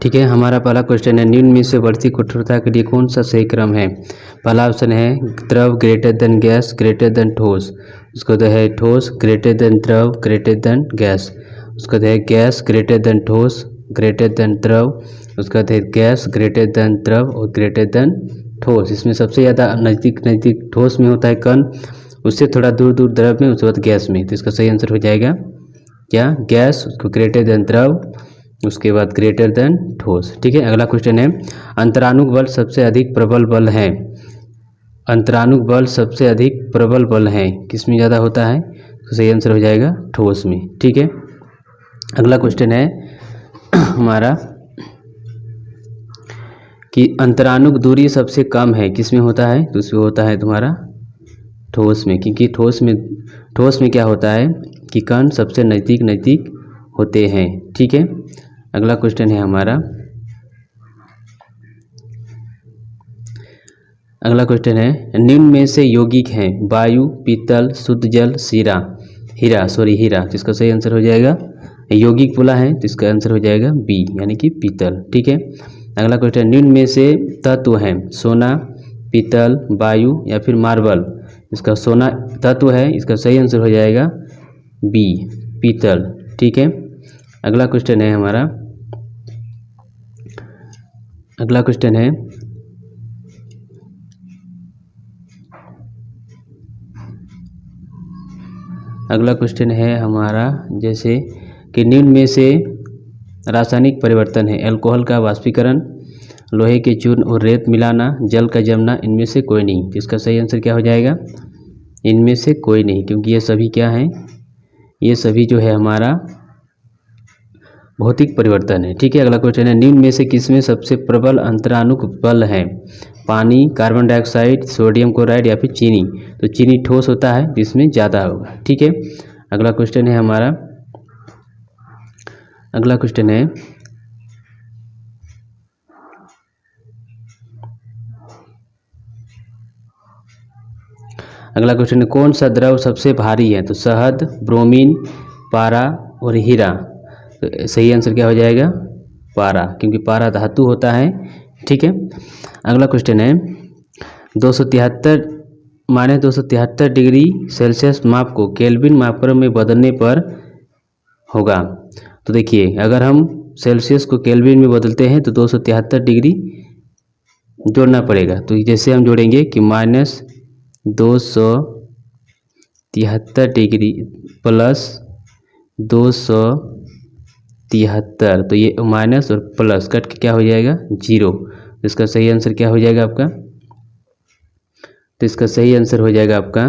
ठीक है, हमारा पहला क्वेश्चन है, निम्न में से बढ़ती कठोरता के लिए कौन सा सही क्रम है। पहला ऑप्शन है द्रव greater than gas greater than ठोस, उसको तो है ठोस ग्रेटर देन द्रव ग्रेटर देन गैस, उसको तो है गैस ग्रेटर देन ठोस ग्रेटर देन द्रव, उसका तो है गैस ग्रेटर देन द्रव और ग्रेटर देन ठोस। इसमें सबसे ज़्यादा नज़दीक ठोस में होता है कण, उससे थोड़ा दूर दूर द्रव में, उसके बाद गैस में। तो इसका सही आंसर हो जाएगा क्या, गैस, उसको ग्रेटर देन द्रव, उसके बाद ग्रेटर देन ठोस। ठीक है, अगला क्वेश्चन है, अंतरानुक बल सबसे अधिक प्रबल बल है। अंतरानुक बल सबसे अधिक प्रबल बल है, किस में ज़्यादा होता है, तो सही आंसर हो जाएगा ठोस में। ठीक है, अगला क्वेश्चन है हमारा कि अंतरानुक दूरी सबसे कम है, किस में होता है, तो उसमें होता है तुम्हारा ठोस में, क्योंकि ठोस में क्या होता है कि कण सबसे नज़दीक होते हैं। ठीक है, अगला क्वेश्चन है हमारा, अगला क्वेश्चन है, निम्न में से यौगिक हैं वायु, पीतल, शुद्ध जल, हीरा, तो इसका सही आंसर हो जाएगा, यौगिक बोला है तो इसका आंसर हो जाएगा बी यानी कि पीतल। ठीक है, अगला क्वेश्चन, निम्न में से तत्व हैं सोना, पीतल, वायु या फिर मार्बल, इसका सोना तत्व है, इसका सही आंसर हो जाएगा बी पीतल। ठीक है, अगला क्वेश्चन है हमारा, अगला क्वेश्चन है, अगला क्वेश्चन है हमारा जैसे कि निम्न में से रासायनिक परिवर्तन है, अल्कोहल का वाष्पीकरण, लोहे के चूर्ण और रेत मिलाना, जल का जमना, इनमें से कोई नहीं। इसका सही आंसर क्या हो जाएगा, इनमें से कोई नहीं, क्योंकि ये सभी क्या हैं, ये सभी जो है हमारा भौतिक परिवर्तन है। ठीक है, अगला क्वेश्चन है, निम्न में से किसमें सबसे प्रबल अंतरानुक बल है, पानी, कार्बन डाइऑक्साइड, सोडियम क्लोराइड या फिर चीनी, तो चीनी ठोस होता है जिसमें ज़्यादा होगा। ठीक है, अगला क्वेश्चन है हमारा, अगला क्वेश्चन है, अगला क्वेश्चन है, कौन सा द्रव सबसे भारी है, तो शहद, ब्रोमीन, पारा और हीरा, तो सही आंसर क्या हो जाएगा, पारा, क्योंकि पारा धातु होता है। ठीक है, अगला क्वेश्चन है, 273 डिग्री सेल्सियस माप को केल्विन मापक्रम में बदलने पर होगा। तो देखिए, अगर हम सेल्सियस को केल्विन में बदलते हैं तो 273 डिग्री जोड़ना पड़ेगा। तो जैसे हम जोड़ेंगे कि -273 डिग्री प्लस 273, तो ये माइनस और प्लस कट के क्या हो जाएगा, 0। तो इसका सही आंसर क्या हो जाएगा आपका, तो इसका सही आंसर हो जाएगा आपका,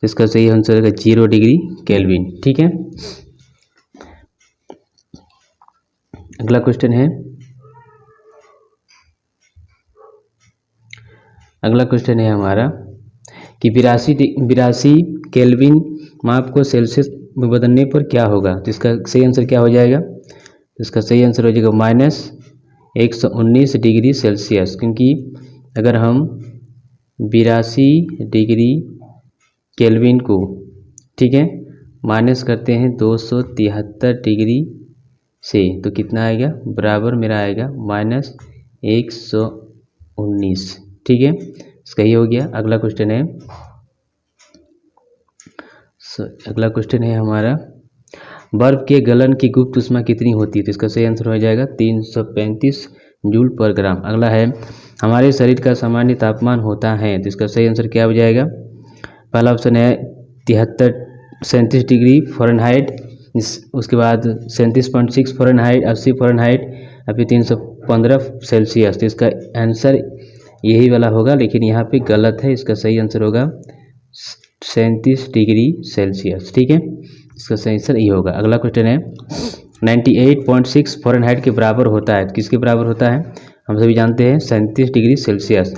इसका सही आंसर है 0 डिग्री केल्विन। ठीक है, अगला क्वेश्चन है, अगला क्वेश्चन है हमारा कि 82 केल्विन माप को सेल्सियस में बदलने पर क्या होगा। तो इसका सही आंसर क्या हो जाएगा, तो इसका सही आंसर हो जाएगा -119 डिग्री सेल्सियस, क्योंकि अगर हम 82 डिग्री केल्विन को, ठीक है, माइनस करते हैं 273 डिग्री से, तो कितना आएगा, बराबर मेरा आएगा -119। ठीक है, इसका ही हो गया। अगला क्वेश्चन है, अगला क्वेश्चन है हमारा, बर्फ के गलन की गुप्त ऊष्मा कितनी होती है, तो इसका सही आंसर हो जाएगा 335 जूल पर ग्राम। अगला है, हमारे शरीर का सामान्य तापमान होता है, तो इसका सही आंसर क्या हो जाएगा, पहला ऑप्शन है 37 डिग्री फ़ारेनहाइट, उसके बाद 37.6 फ़ारेनहाइट, 80 फ़ारेनहाइट, अभी 315 सेल्सियस। तो इसका आंसर यही वाला होगा, लेकिन यहाँ पे गलत है, इसका सही आंसर होगा 37 डिग्री सेल्सियस। ठीक है, इसका सही आंसर ये होगा। अगला क्वेश्चन है, 98.6 फ़ारेनहाइट के बराबर होता है, किसके बराबर होता है, हम सभी जानते हैं 37 डिग्री सेल्सियस।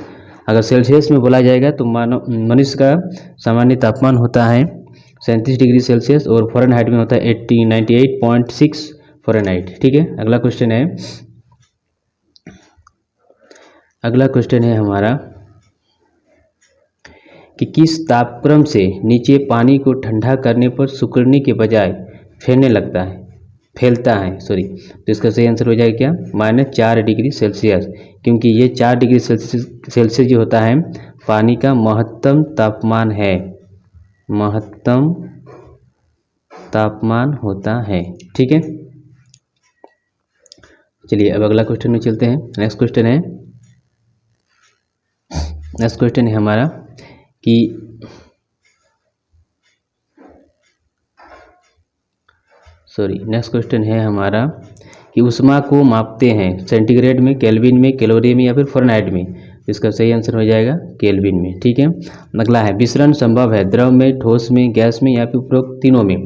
अगर सेल्सियस में बोला जाएगा तो मनुष्य का सामान्य तापमान होता है 37 डिग्री सेल्सियस और फ़ारेनहाइट में होता है 98.6 फ़ारेनहाइट। ठीक है, अगला क्वेश्चन है, अगला क्वेश्चन है हमारा कि किस तापक्रम से नीचे पानी को ठंडा करने पर सिकुड़ने के बजाय फैलने लगता है। फैलता है, सॉरी, तो इसका सही आंसर हो जाएगा क्या, -4 डिग्री सेल्सियस, क्योंकि ये 4 डिग्री सेल्सियस जो होता है पानी का महत्तम तापमान है, महत्तम तापमान होता है। ठीक है, चलिए अब अगला क्वेश्चन में चलते हैं। नेक्स्ट क्वेश्चन है हमारा कि नेक्स्ट क्वेश्चन है हमारा कि ऊष्मा को मापते हैं सेंटीग्रेड में, केल्विन में, कैलोरी में या फिर फ़ारेनहाइट में। इसका सही आंसर हो जाएगा केल्विन में। ठीक है, अगला है विसरण संभव है द्रव में, ठोस में, गैस में या फिर उपरोक्त तीनों में।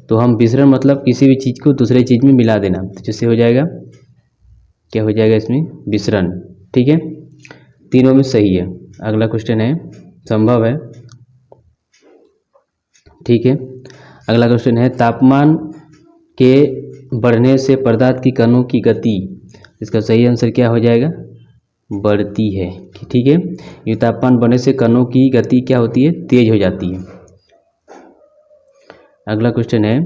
तो हम विसरण मतलब किसी भी चीज़ को दूसरे चीज़ में मिला देना, तो जिससे हो जाएगा क्या हो जाएगा इसमें, विसरण। ठीक है, तीनों में सही है। अगला क्वेश्चन है संभव है। ठीक है, अगला क्वेश्चन है तापमान के बढ़ने से पदार्थ की कणों की गति। इसका सही आंसर क्या हो जाएगा, बढ़ती है। ठीक है, ये तापमान बढ़ने से कणों की गति क्या होती है, तेज हो जाती है। अगला क्वेश्चन है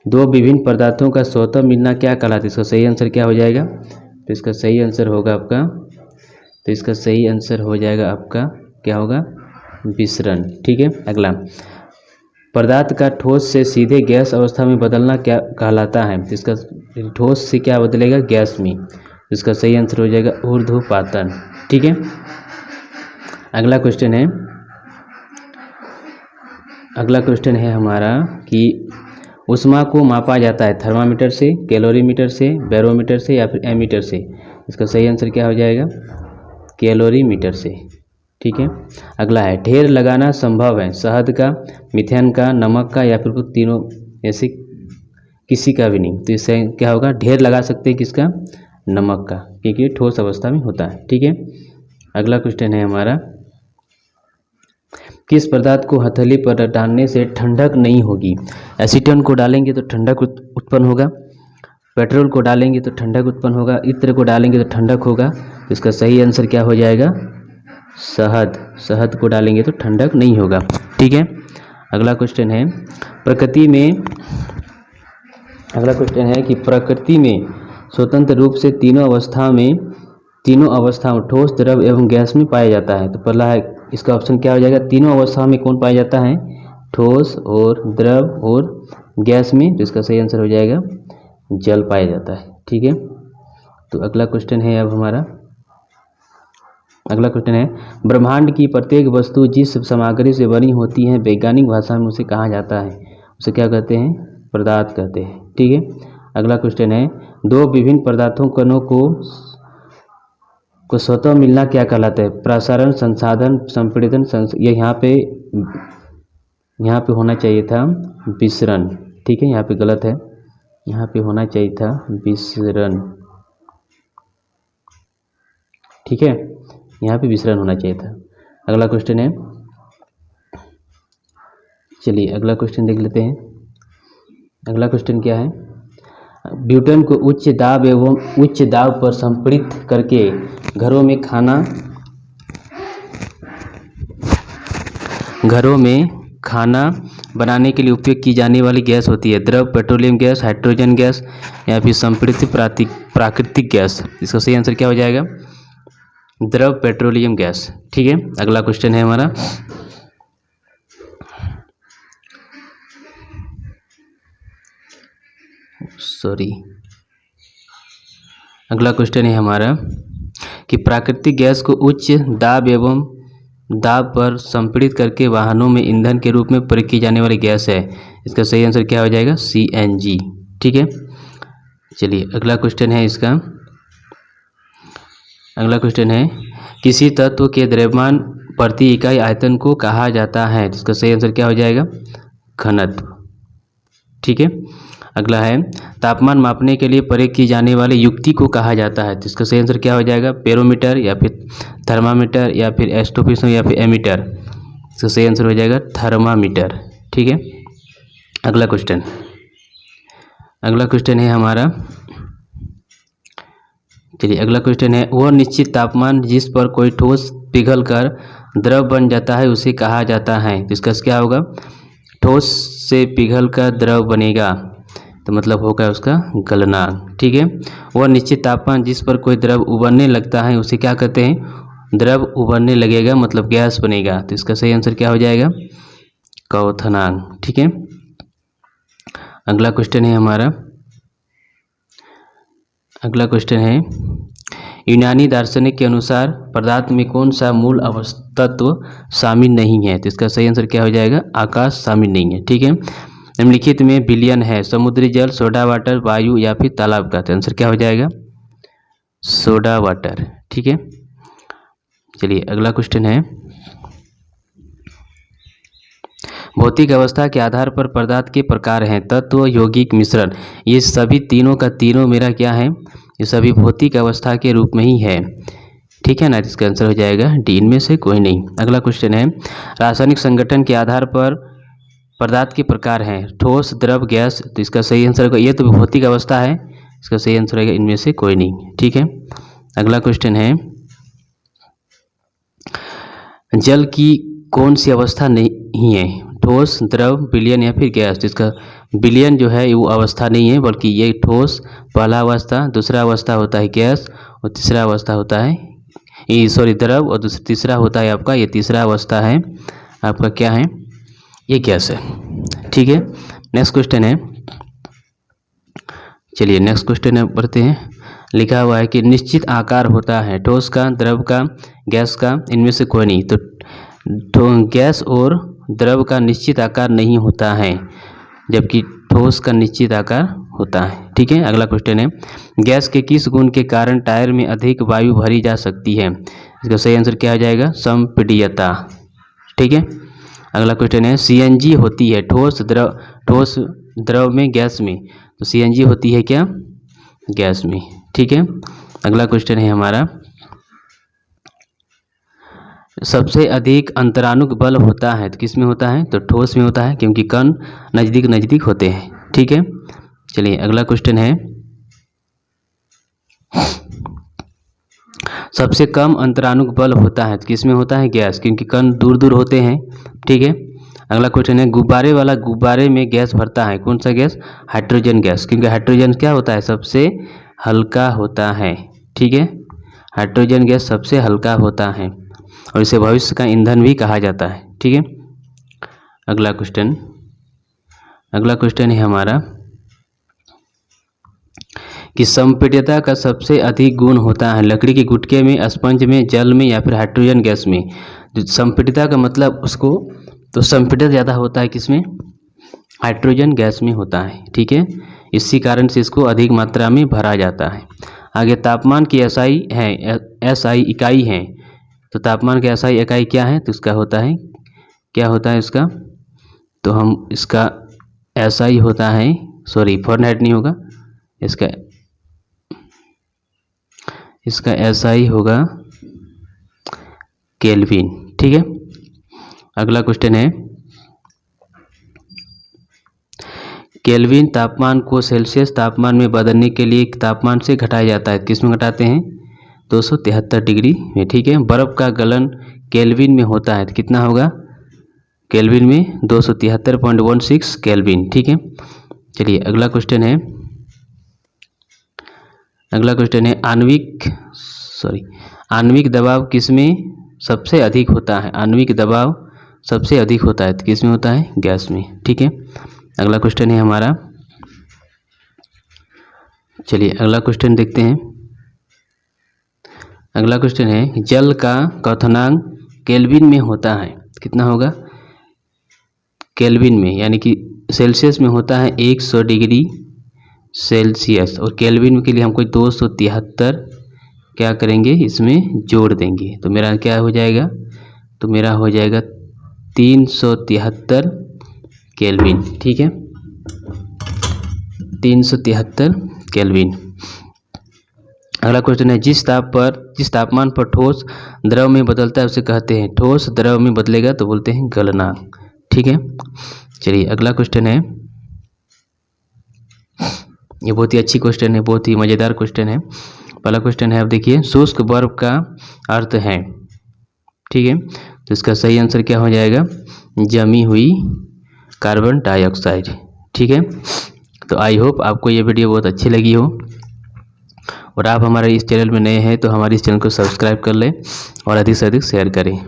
दो विभिन्न पदार्थों का स्वतः मिलना क्या कहलाता है। इसका सही आंसर क्या हो जाएगा, तो इसका सही आंसर होगा आपका, तो इसका सही आंसर हो जाएगा आपका क्या होगा, विसरण। ठीक है, अगला पदार्थ का ठोस से सीधे गैस अवस्था में बदलना क्या कहलाता है। तो इसका ठोस से क्या बदलेगा, गैस में। इसका सही आंसर हो जाएगा ऊर्ध्वपातन। ठीक है, अगला क्वेश्चन है हमारा कि ऊष्मा को मापा जाता है थर्मामीटर से, कैलोरीमीटर से, बैरोमीटर से या फिर एमीटर से। इसका सही आंसर क्या हो जाएगा, कैलोरीमीटर से। ठीक है, अगला है ढेर लगाना संभव है शहद का, मिथेन का, नमक का या फिर तीनों ऐसे किसी का भी नहीं। तो इससे क्या होगा, ढेर लगा सकते हैं किसका, नमक का, क्योंकि ठोस अवस्था में होता है। ठीक है, अगला क्वेश्चन है हमारा किस पदार्थ को हथेली पर डालने से ठंडक नहीं होगी। एसीटोन को डालेंगे तो ठंडक उत्पन्न होगा, पेट्रोल को डालेंगे तो ठंडक उत्पन्न होगा, इत्र को डालेंगे तो ठंडक होगा। तो इसका सही आंसर क्या हो जाएगा, शहद को डालेंगे तो ठंडक नहीं होगा। ठीक है, अगला क्वेश्चन है कि प्रकृति में स्वतंत्र रूप से तीनों अवस्था में ठोस, द्रव एवं गैस में पाया जाता है। तो पहला है इसका ऑप्शन क्या हो जाएगा, तीनों अवस्था में कौन पाया जाता है, ठोस और द्रव और गैस में। तो इसका सही आंसर हो जाएगा जल पाया जाता है। ठीक है, तो अगला क्वेश्चन है अब हमारा, अगला क्वेश्चन है ब्रह्मांड की प्रत्येक वस्तु जिस सामग्री से बनी होती है वैज्ञानिक भाषा में उसे कहा जाता है, उसे क्या कहते हैं, पदार्थ कहते हैं। ठीक है, अगला क्वेश्चन है दो विभिन्न पदार्थों कणों को स्वतः मिलना क्या कहलाता है। प्रसारण, संसाधन, संपीड़न, ये यहाँ पे होना चाहिए था विसरण। ठीक है, यहाँ पे गलत है, यहाँ पे होना चाहिए था विसरण। ठीक है, यहाँ पे विसरण होना चाहिए था। अगला क्वेश्चन है, चलिए अगला क्वेश्चन देख लेते हैं। अगला क्वेश्चन क्या है, ब्यूटेन को उच्च दाब पर संपीड़ित करके घरों में खाना बनाने के लिए उपयोग की जाने वाली गैस होती है द्रव, पेट्रोलियम गैस, हाइड्रोजन गैस या फिर संपीड़ित प्राकृतिक गैस। इसका सही आंसर क्या हो जाएगा, द्रव पेट्रोलियम गैस। ठीक है, अगला क्वेश्चन है हमारा अगला क्वेश्चन है हमारा कि प्राकृतिक गैस को उच्च दाब पर संपीड़ित करके वाहनों में ईंधन के रूप में प्रयोग की जाने वाली गैस है। इसका सही आंसर क्या हो जाएगा, CNG। ठीक है, चलिए अगला क्वेश्चन है इसका, अगला क्वेश्चन है किसी तत्व के द्रव्यमान प्रति इकाई आयतन को कहा जाता है। इसका सही आंसर क्या हो जाएगा, घनत्व। ठीक है, अगला है तापमान मापने के लिए प्रयोग की जाने वाली युक्ति को कहा जाता है। तो इसका सही आंसर क्या हो जाएगा, बैरोमीटर या फिर थर्मामीटर या फिर एस्टोपिसो या फिर एमीटर। इसका सही आंसर हो जाएगा थर्मामीटर। ठीक है, अगला क्वेश्चन है हमारा, चलिए अगला क्वेश्चन है वह निश्चित तापमान जिस पर कोई ठोस पिघलकर द्रव बन जाता है उसे कहा जाता है। तो इसका क्या होगा, ठोस से पिघलकर द्रव बनेगा, तो मतलब होगा उसका गलनांक। ठीक है, वह निश्चित तापमान जिस पर कोई द्रव उबलने लगता है उसे क्या कहते हैं? द्रव उबलने लगेगा मतलब गैस बनेगा, तो इसका सही आंसर क्या हो जाएगा? क्वथनांक। ठीक है, अगला क्वेश्चन है हमारा, अगला क्वेश्चन है यूनानी दार्शनिक के अनुसार पदार्थ में कौन सा मूल तत्व शामिल नहीं है? तो इसका सही आंसर क्या हो जाएगा? आकाश शामिल नहीं है। ठीक है, निम्नलिखित में विलयन है समुद्री जल, सोडा वाटर, वायु या फिर तालाब का? तो आंसर क्या हो जाएगा? Soda water. ठीक है, चलिए अगला क्वेश्चन है भौतिक अवस्था के आधार पर पदार्थ के प्रकार हैं तत्व, यौगिक, मिश्रण। ये सभी तीनों का तीनों मेरा क्या है? ये सभी भौतिक अवस्था के रूप में ही है। ठीक है ना, इसका आंसर हो जाएगा डी, इनमें से कोई नहीं। अगला क्वेश्चन है रासायनिक संगठन के आधार पर पदार्थ के प्रकार हैं ठोस, द्रव, गैस। तो इसका सही आंसर होगा, ये तो भौतिक अवस्था है, इसका सही आंसर होगा इनमें से कोई नहीं। ठीक है, अगला क्वेश्चन है जल की कौन सी अवस्था नहीं है? ठोस, द्रव, विलयन या फिर गैस? इसका विलयन जो है वो अवस्था नहीं है, बल्कि ये ठोस पहला अवस्था, दूसरा अवस्था होता है गैस और तीसरा अवस्था होता है द्रव, और तीसरा होता है आपका, ये तीसरा अवस्था है आपका क्या है? ये गैस है। ठीक है, नेक्स्ट क्वेश्चन है, चलिए नेक्स्ट क्वेश्चन है बढ़ते हैं। लिखा हुआ है कि निश्चित आकार होता है ठोस का, द्रव का, गैस का, इनमें से कोई नहीं। तो गैस और द्रव का निश्चित आकार नहीं होता है, जबकि ठोस का निश्चित आकार होता है। ठीक है, अगला क्वेश्चन है गैस के किस गुण के कारण टायर में अधिक वायु भरी जा सकती है? इसका सही आंसर क्या हो जाएगा? संपीड्यता। ठीक है, अगला क्वेश्चन है सीएनजी होती है ठोस, द्रव में, गैस में? तो सीएनजी होती है क्या? गैस में। ठीक है, अगला क्वेश्चन है हमारा सबसे अधिक अंतरानुक बल होता है तो किस में होता है? तो ठोस में होता है, क्योंकि कण नज़दीक नज़दीक होते हैं। ठीक है, चलिए अगला क्वेश्चन है सबसे कम अंतरानुक बल होता है तो किस में होता है? गैस, क्योंकि कण दूर दूर होते हैं। ठीक है, अगला क्वेश्चन है गुब्बारे वाला गुब्बारे में गैस भरता है, कौन सा गैस? हाइड्रोजन गैस, क्योंकि हाइड्रोजन क्या होता है? सबसे हल्का होता है। ठीक है, हाइड्रोजन गैस सबसे हल्का होता है और इसे भविष्य का ईंधन भी कहा जाता है। ठीक है, अगला क्वेश्चन है हमारा कि संपीड्यता का सबसे अधिक गुण होता है लकड़ी के गुटके में, स्पंज में, जल में या फिर हाइड्रोजन गैस में? संपीड्यता का मतलब उसको, तो संपीड़ित ज़्यादा होता है किसमें? हाइड्रोजन गैस में होता है। ठीक है, इसी कारण से इसको अधिक मात्रा में भरा जाता है। आगे तापमान की एसआई है, एसआई इकाई है, तो तापमान की एसआई इकाई क्या है? तो इसका होता है, क्या होता है इसका? तो हम इसका एसआई होता है, फ़ारेनहाइट नहीं होगा, इसका एसआई होगा केल्विन। ठीक है, अगला क्वेश्चन है केल्विन तापमान को सेल्सियस तापमान में बदलने के लिए तापमान से घटाया जाता है, किस में घटाते हैं? 273 डिग्री में। ठीक है, बर्फ़ का गलन केल्विन में होता है तो कितना होगा? केल्विन में 273.16 केल्विन। ठीक है, चलिए अगला क्वेश्चन है आणविक दबाव किस में सबसे अधिक होता है? आणविक दबाव सबसे अधिक होता है तो किस में होता है? गैस में। ठीक है, अगला क्वेश्चन है हमारा, चलिए अगला क्वेश्चन देखते हैं। अगला क्वेश्चन है जल का क्वथनांक केल्विन में होता है, कितना होगा? केल्विन में, यानी कि सेल्सियस में होता है 100 डिग्री सेल्सियस, और केल्विन के लिए हम कोई 273 क्या करेंगे? इसमें जोड़ देंगे, तो मेरा क्या हो जाएगा? तो मेरा हो जाएगा 373 केल्विन। ठीक है, 373 केल्विन। अगला क्वेश्चन है जिस तापमान पर ठोस द्रव में बदलता है उसे कहते हैं, ठोस द्रव में बदलेगा तो बोलते हैं गलनांक। ठीक है, चलिए अगला क्वेश्चन है, ये बहुत ही अच्छी क्वेश्चन है, बहुत ही मज़ेदार क्वेश्चन है। पहला क्वेश्चन है, अब देखिए शुष्क बर्फ का अर्थ है, ठीक है, तो इसका सही आंसर क्या हो जाएगा? जमी हुई कार्बन डाइऑक्साइड। ठीक है, तो आई होप आपको ये वीडियो बहुत अच्छी लगी हो, और आप हमारे इस चैनल में नए हैं तो हमारे इस चैनल को सब्सक्राइब कर लें और अधिक से अधिक शेयर करें।